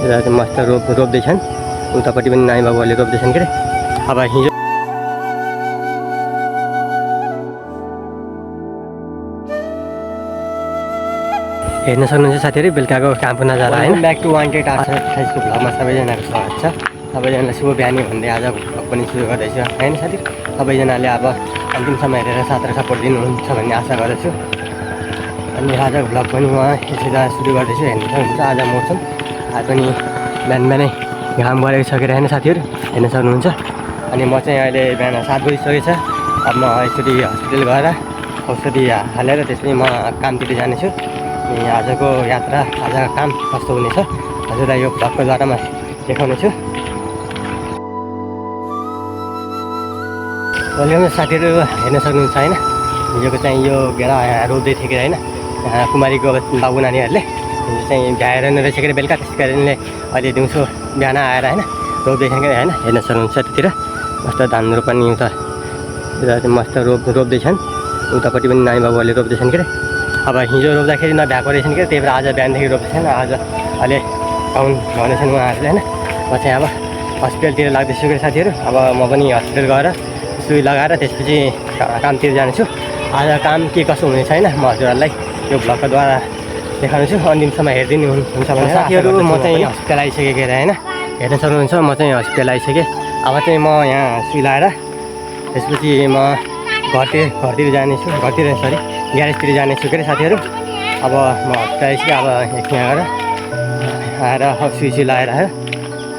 चाहिँ मस्त रोप्दैछन्। उतापट्टि पनि नानी बाबुहरूले रोप्दैछन् के अरे। अब हिजो हेर्न सक्नुहुन्छ साथीहरू बेलुकाको कामको नजारा होइन। ब्याक टु वान्टेड 28 भ्लगमा सबैजनाको स्वागत छ। सबैजनालाई शुभ बिहानी भन्दै आज भ्लग पनि सुरु गर्दैछु होइन साथी। सबैजनाले अब अन्तिम समय हेरेर साथ र सपोर्ट दिनुहुन्छ भन्ने आशा गर्दछु। अनि आज भ्लग पनि म यसरी सुरु गर्दैछु। हेर्न सक्नुहुन्छ आज मौसम आज पनि बिहान बिहानै घाम गरेको छ कि होइन साथीहरू हेर्न सक्नुहुन्छ। अनि म चाहिँ अहिले बिहान 7 बजिसकेको छ। अब म यसरी हस्पिटल गएर औषधि हालेर त्यसपछि म कामतिर जानेछु। अनि आजको यात्रा आजको काम कस्तो हुनेछ हजुरलाई यो भ्लगको द्वारामा देखाउनेछु। वेलकम साथीहरू हेर्न सक्नुहुन्छ होइन। हिजोको चाहिँ यो घेरा रोप्दै थियो कि होइन कुमारीको बाबु नानीहरूले हिजो चाहिँ भ्याएर नै रहेछ कि बेलुका। त्यस कारणले अहिले दिउँसो बिहान आएर होइन रोप्दैछन् कि होइन हेर्न सक्नुहुन्छ। त्यतिर मस्त धान रोप्ने उता मस्त रोप्दैछन्। उतापट्टि पनि नानी बाबुहरूले रोप्दैछन् कि अरे। अब हिजो रोप्दाखेरि नभ्याएको रहेछन् कि त्यही भएर आज बिहानदेखि रोप्दैछन्। आज अहिले आउनु भनेछन् उहाँहरूले होइन। म चाहिँ अब हस्पिटलतिर लाग्दैछु कि साथीहरू। अब म पनि हस्पिटल गएर सुई लगाएर त्यसपछि कामतिर जानेछु। आज काम के कसो हुनेछ होइन म हजुरहरूलाई यो भ्लगको द्वारा देखाउनेछु। अन्तिमसम्म हेरिदिनु हुन्छ भने साथीहरू म चाहिँ हस्पिटल आइसकेँ कि होइन हेर्न सक्नुहुन्छ। म चाहिँ हस्पिटल आइसकेँ। अब चाहिँ म यहाँ सुई लगाएर त्यसपछि म घरतिर जानेछु। ग्यारेजतिर जानेछु के अरे साथीहरू। अब म हस्पिटल आइसकेँ। अब एकछिन आएर सुई लगाएर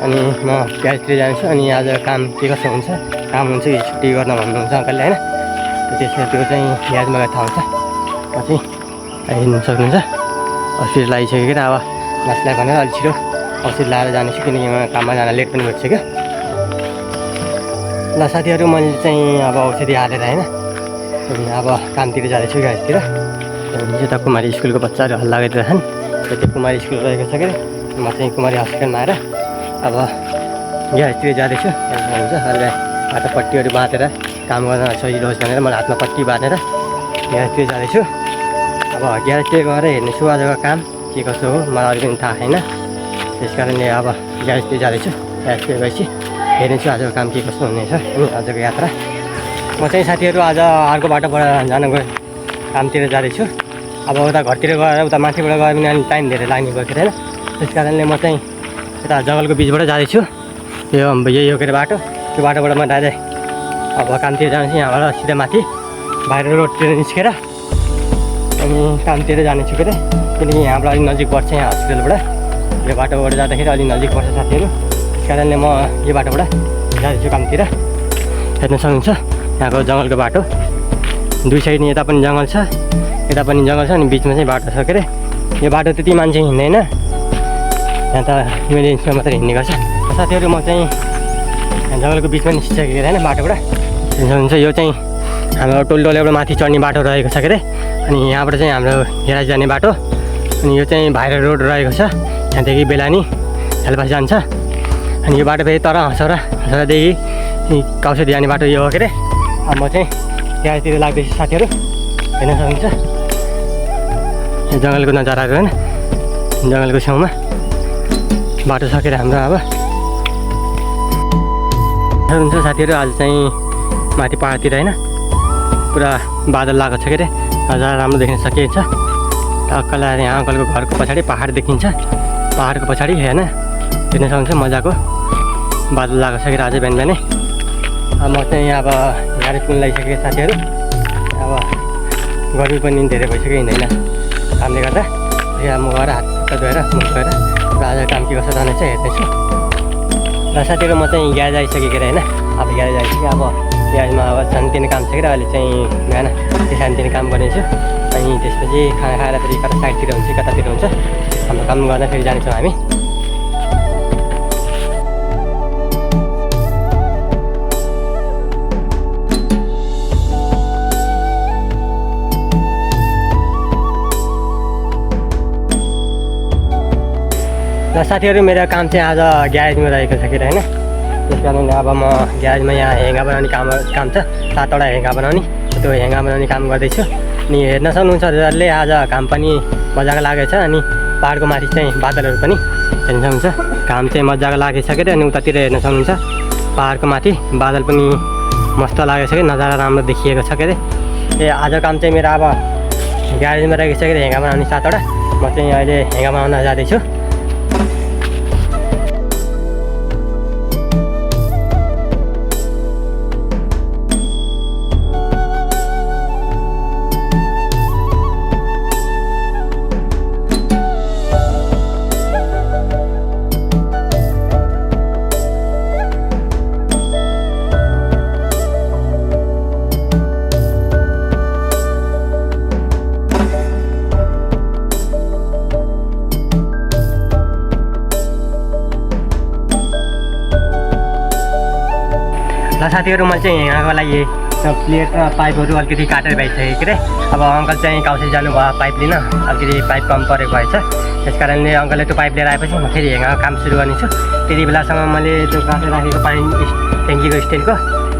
अनि म ग्यारेजतिर जानेछु। अनि आज काम के कसो हुन्छ काम हुन्छ कि छुट्टी गर्न भन्नुहुन्छ अङ्कलले होइन। त्यसमा त्यो चाहिँ ग्यारेजमा गएर थाहा हुन्छ। म चाहिँ हेर्नु सक्नुहुन्छ हस्पिटल आइसक्यो कि अब नाच्लाई भनेर अलिक छिटो औषधि लगाएर जानेछु किनकि म काममा जान लेट पनि भइसक्यो। ल साथीहरू मैले चाहिँ अब औषधि हालेर होइन अब कामतिर जाँदैछु ग्यारेजतिर। यता कुमारी स्कुलको बच्चाहरू हल्ला गरिरहेछन्। त्यो कुमारी स्कुल रहेको छ कि म चाहिँ कुमारी हस्पिटलमा आएर अब ग्यारेजतिर जाँदैछु। हुन्छ अहिले हात पट्टीहरू बाँधेर काम गर्न सजिलो होस् भनेर मैले हातमा पट्टी बाँधेर ग्यारेजतिर जाँदैछु। अब ग्यारेजतिर गएर हेर्नेछु आजको काम के कसो हो मलाई अलिक पनि थाहा छैन। त्यस कारणले अब ग्यारेजतिर जाँदैछु। ग्यारेजतिर गएपछि हेर्नेछु आजको काम के कस्तो हुनेछ अनि आजको यात्रा। म चाहिँ साथीहरू आज अर्को बाटोबाट जान गएँ कामतिर जाँदैछु। अब उता घरतिर गएर उता माथिबाट गयो भने अलिक टाइम धेरै लाग्ने गएको होइन। त्यस कारणले म चाहिँ यता जङ्गलको बिचबाट जाँदैछु। यही हो के अरे बाटो। त्यो बाटोबाट म डाइरेक्ट अब कामतिर जान्छु। यहाँबाट सिधै माथि बाहिर रोडतिर निस्केर अनि कामतिर जानेछु के अरे। किनकि यहाँबाट अलिक नजिक पर्छ यहाँ हस्पिटलबाट। यो बाटोबाट जाँदाखेरि अलिक नजिक पर्छ साथीहरू। त्यस कारणले म यो बाटोबाट जाँदैछु कामतिर। हेर्न सक्नुहुन्छ यहाँको जङ्गलको बाटो। दुई साइड यता पनि जङ्गल छ यता पनि जङ्गल छ अनि बिचमा चाहिँ बाटो छ के अरे। यो बाटो त्यति मान्छे हिँड्दैन यहाँ त इमर्जेन्सीमा मात्रै हिँड्ने गर्छ। साथीहरू म चाहिँ जङ्गलको बिचमा निस्किसकेको होइन बाटोबाट। हुन्छ यो चाहिँ हाम्रो टोलबाट माथि चढ्ने बाटो रहेको छ के अरे। अनि यहाँबाट चाहिँ हाम्रो ग्यारेज जाने बाटो। अनि यो चाहिँ भाइरल रोड रहेको छ। यहाँदेखि बेलानी हेलपास जान्छ। अनि यो बाटो फेरि तर हँसौरादेखि काउसे जाने बाटो यो हो के अरे। अब म चाहिँ ग्यारेजतिर लाग्दैछु साथीहरू हेर्न सक्नुहुन्छ यो जङ्गलको नजाराहरू होइन। जङ्गलको छेउमा बाटो सकेर हाम्रो अब हुन्छ साथीहरू। आज चाहिँ माथि पहाडतिर होइन पुरा बादल लागेको छ के अरे। नजारा राम्रो देख्न सकिन्छ। अक्कल यहाँ अङ्कलको घरको पछाडि पहाड देखिन्छ। पहाडको पछाडि होइन हेर्न सक्नुहुन्छ मजाको बादल लागेको छ कि आज बिहान बिहानै। अब म चाहिँ अब ग्यारेज पनि लगाइसकेँ साथीहरू। अब गर्मी पनि धेरै भइसक्यो हिँड्दैन कामले गर्दा। यहाँ म गएर हात खुट्टा धोएर मुख धोएर आज काम के कसो जानेछ हेर्दैछु। र साथीहरू म चाहिँ ग्यारेज आइसकेको होइन। अब ग्यारेज आइसकेँ। अब ग्यारेजमा अब सानोतिनो काम छ कि अहिले चाहिँ बिहान त्यो सानोतिनो काम गर्नेछु। अनि त्यसपछि खाना खाएर फेरि कता साइडतिर हुन्छ कतातिर हुन्छ हाम्रो काम गर्न फेरि जानेछौँ हामी। र साथीहरू मेरो काम चाहिँ आज ग्यारेजमा रहेको छ कि होइन। त्यस कारणले अब म ग्यारेजमा यहाँ हेङ्गा बनाउने काम छ। 7वटा हेङ्गा बनाउने त्यो हेङ्गा बनाउने काम गर्दैछु। अनि हेर्न सक्नुहुन्छ हजुरहरूले आज घाम पनि मजाको लागेको छ। अनि पहाडको माथि चाहिँ बादलहरू पनि हेर्न सक्नुहुन्छ घाम चाहिँ मजाको लागिसक्यो अनि उतातिर हेर्न सक्नुहुन्छ पहाडको माथि बादल पनि मस्त लागेको छ कि नजारा राम्रो देखिएको छ के अरे। आज काम चाहिँ मेरो अब ग्यारेजमा राखिसकेर हेङ्गा बनाउने 7वटा। म चाहिँ अहिले हेङ्गा बनाउन जाँदैछु। ल साथीहरू मैले चाहिँ यहाँको लागि प्लेट र पाइपहरू अलिकति काटेर भइसकेँ के अरे। अब अङ्कल चाहिँ काउसी जानुभयो पाइप लिन, अलिकति पाइप कम परेको भएछ। त्यस कारणले अङ्कलले त्यो पाइप लिएर आएपछि म फेरि यहाँको काम सुरु गर्नेछु। त्यति बेलासम्म मैले त्यो काटेर राखेको पानी ट्याङ्कीको स्ट्यान्डको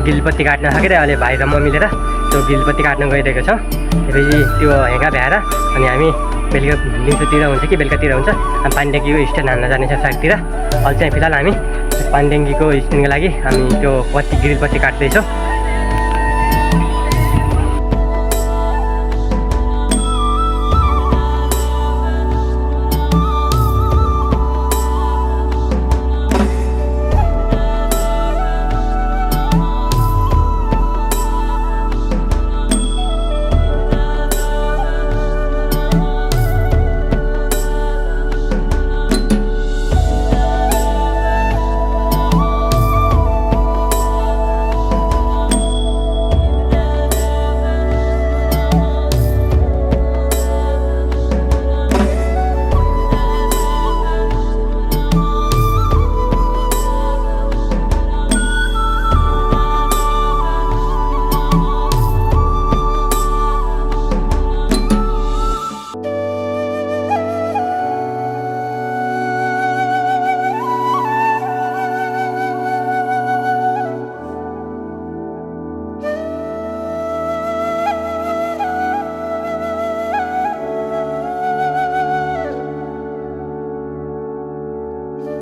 गिलपत्ती काट्न सकेर अहिले भाइ र म मिलेर त्यो गिलपत्ती काट्न गइरहेको छौँ। त्यसपछि त्यो हेङ्गा भ्याएर अनि हामी बेलुका दिउँसोतिर हुन्छ कि बेलुकातिर हुन्छ अनि पानी ट्याङ्कीको स्ट्यान्ड हान्न जानेछ साइडतिर। अहिले चाहिँ फिलहाल हामी पानी ट्याङ्कीको स्ट्यान्डको लागि हामी त्यो पत्ती गिलपत्ती काट्दैछौँ।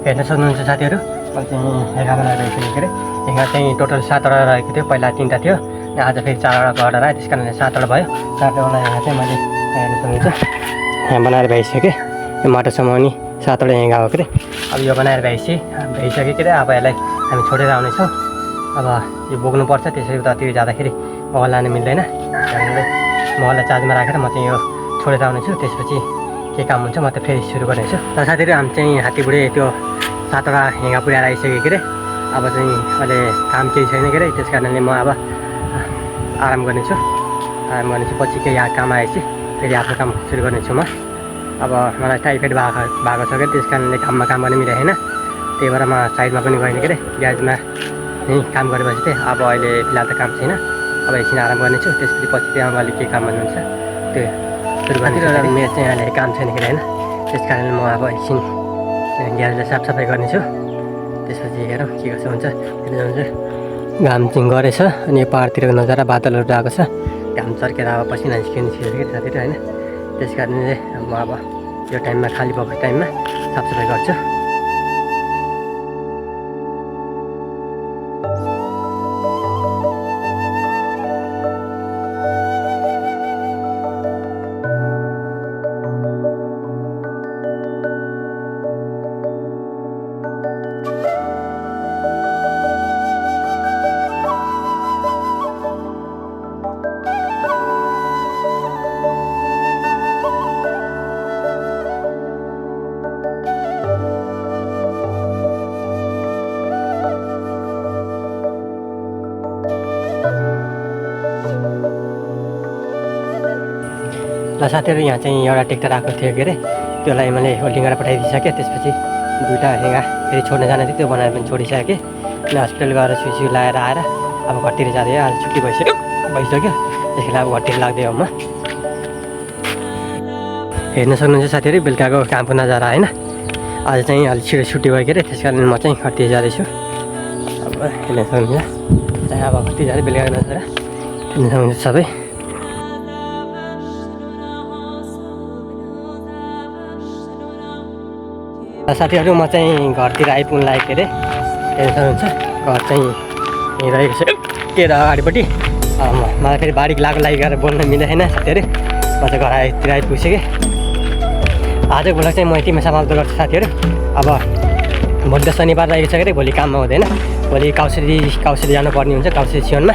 हेर्न सक्नुहुन्छ साथीहरू, मैले चाहिँ हेङ्गा बनाएर राखेको के अरे। हेङ्गा चाहिँ टोटल 7वटा रहेको थियो, पहिला 3वटा थियो अनि आज फेरि 4वटा गरेर आयो। त्यस कारणले 7वटा भयो। 7वटा बनाएर हेङ्गा चाहिँ मैले हेर्न सक्नुहुन्छ यहाँ बनाएर भइसकेँ। यो माटोसम्म अनि 7वटा हेङ्गा हो के अरे। अब यो बनाएर भइसक्यो के अरे। अब यसलाई हामी छोडेर आउनेछौँ। अब यो बोक्नुपर्छ, त्यसरी उतातिर जाँदाखेरि मोबाइल लानु मिल्दैन। हामीले मोबाइललाई चार्जमा राखेर म चाहिँ यो छोडेर आउनेछु। त्यसपछि के काम हुन्छ म त फेरि सुरु गर्नेछु। र साथीहरू हामी चाहिँ हात्तीबुढे त्यो 7वटा हेङ्गा पुऱ्याएर आइसक्यो के अरे। अब चाहिँ अहिले काम केही छैन के अरे। त्यस कारणले म अब आराम गर्नेछु। पछि केही काम आएपछि फेरि आफ्नो काम सुरु गर्नेछु म। अब मलाई टाइफाइड भएको छ कि त्यस कारणले काममा काम गर्न मिलेन। त्यही भएर म साइडमा पनि गएन के अरे। ग्यारेजमा यहीँ काम गरेपछि चाहिँ अब अहिले फिलहाल त काम छैन। अब एकछिन आराम गर्नेछु। त्यसपछि पछि त्यहाँ अलिक के काम गर्नुहुन्छ त्यो सुरु गर्नेछु। मेरो चाहिँ अहिले काम छैन कि होइन। त्यस कारणले म अब एकछिन ग्यारेजलाई साफसफाइ गर्नेछु। त्यसपछि हेरौँ के कसो हुन्छ। घाम चाहिँ गरेछ अनि यो पाहाडतिरको नजारा बादलहरू आएको छ। घाम चर्केर अब पसिना निस्किने थियो कि साथीहरू होइन। त्यस कारणले म अब यो टाइममा खाली भएको टाइममा साफसफाइ गर्छु। ल साथीहरू यहाँ चाहिँ एउटा ट्र्याक्टर आएको थियो के अरे। त्यसलाई मैले होल्डिङ गरेर पठाइदिइसकेँ। त्यसपछि 2वटा हेङ्गा फेरि छोड्न जाने थियो, त्यो बनाएर पनि छोडिसकेँ। अनि हस्पिटल गएर सुई लगाएर आएर अब घरतिर जाँदै आज छुट्टी भइसक्यो। त्यसैले अब घरतिर लाग्दै हो म। हेर्न सक्नुहुन्छ साथीहरू बेलुकाको कामको नजारा होइन। आज चाहिँ अलिक छिटो छुट्टी भयो के अरे। त्यस कारण म चाहिँ घरतिर जाँदैछु। अब हेर्न सक्नुहुन्छ चाहिँ अब घरतिर जाँदै बेलुकाको नजारा हेर्न सक्नुहुन्छ सबै। साथीहरू म चाहिँ घरतिर आइपुग्नु लागेको के अरे टेन्सन हुन्छ घर चाहिँ यहीँ रहेको छ के र अगाडिपट्टि मलाई फेरि बारीको लागि गएर बोल्न मिलेन साथीहरू म चाहिँ घरतिर आइपुगिसकेँ आजको भ्लग चाहिँ म यतिमा समाप्त गर्छु साथीहरू अब भोलि त शनिबार रहेको छ कि भोलि काममा हुँदैन भोलि काउसिरी जानुपर्ने हुन्छ काउसिरी सियोनमा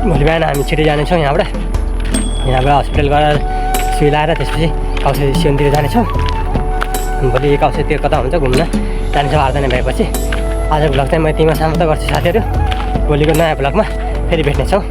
भोलि बिहान हामी छिटो जानेछौँ यहाँबाट हस्पिटल गएर सुई लाएर त्यसपछि काउसिरी सियोनतिर जानेछौँ भोलि काउसिरीतिर कता हुन्छ घुम्न जानेछौँ 8 जना भएपछि आजको भ्लग चाहिँ म यतिमा समाप्त गर्छु साथीहरू भोलिको नयाँ भ्लगमा फेरि भेट्नेछौँ।